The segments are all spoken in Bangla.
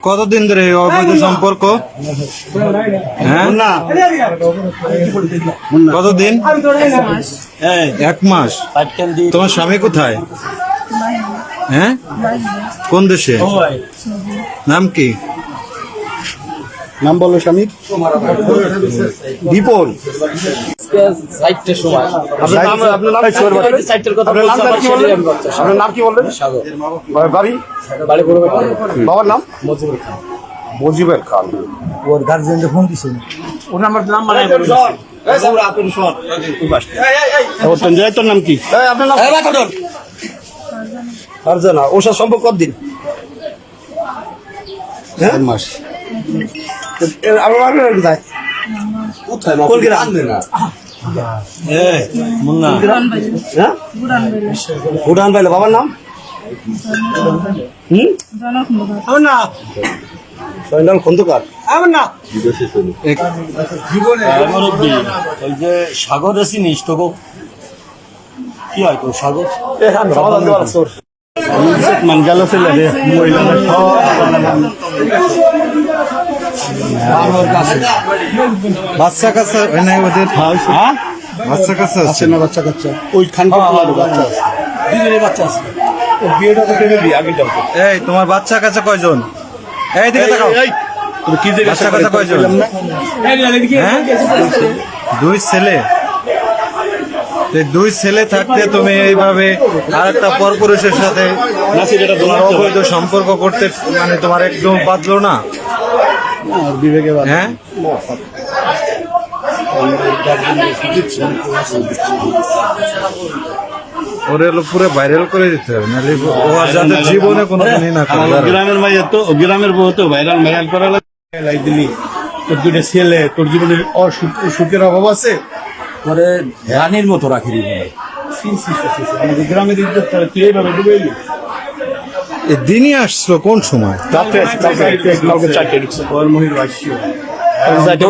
কতদিন ধরে এই অবৈধ সম্পর্ক? হ্যাঁ, কতদিন? 1 মাস। তোমার স্বামী কোথায়? হ্যাঁ, কোন দেশে? নাম কি? নাম বলো স্বামী। বিপুল। আপনার নাম কি বললেন? বাড়ি? বাবার নাম মজিবুর খান। ওর গার্জেন ফোন দিছে, ওর নাম্বার নাম মানে তোর নাম কি? আপনার নাম ফারজানা। ওর সাথে সম্পর্ক কতদিন? 4 মাস। ভুটান পাইলে বাবার নাম খন্দকার। ওই যে সাগর চিনিস তো কি হয় তোর সাগর? গেল ছেলে বাচ্চা কাচ্চা নাই ওদের? বাচ্চা কাচ্চা আছে না? বাচ্চা কাচ্চা ওই খান বাচ্চা আছে, বাচ্চা আছে। বিয়েটা তো কেটে দিই আগে। এই তোমার বাচ্চা কাচ্চা কয়জন? এই দিকে তাকাও। কি বাচ্চা কাচ্চা কয়জন? হ্যাঁ, 2 ছেলে। 2 ছেলে থাকতে তুমি এইভাবে আরেকটা পরপুরুষের সাথে অবৈধ সম্পর্ক করতে মানে তোমার একদম বাঁধলো না? বিবেকে হ্যাঁ, ওরে পুরো ভাইরাল করে দিতে হবে, নাহলে ও আর যাতে জীবনে কোনোদিনই না করে। গ্রামের মাইয়া তো গ্রামের বউ তো ভাইরাল করা লাগে দিলি। তোর 2টা ছেলে, তোর জীবনে সুখের অভাব আছে? পরে রানীর মতো রাখি আমাদের গ্রামের ইজ্জত করে তুই এইভাবে ডুবে এলি। দিনই আসলো কোন সময়?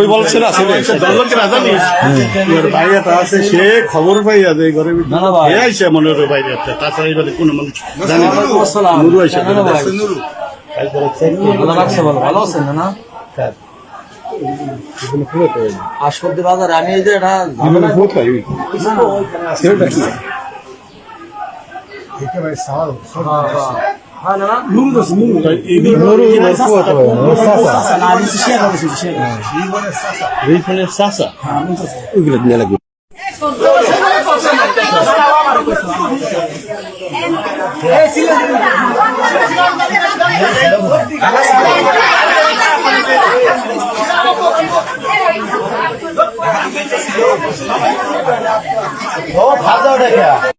ওই বলছে না ভাইয়াটা আছে, সে খবর পাইয়া যে ঘরে আইসে মনে হয় বাইরে। তাছাড়া এইভাবে কোনো মানুষ জানে না। নুরু আইসে ভালো আছেন না? হাসপাতাল বাজার আমি এই যে এটা ভাজা ওটা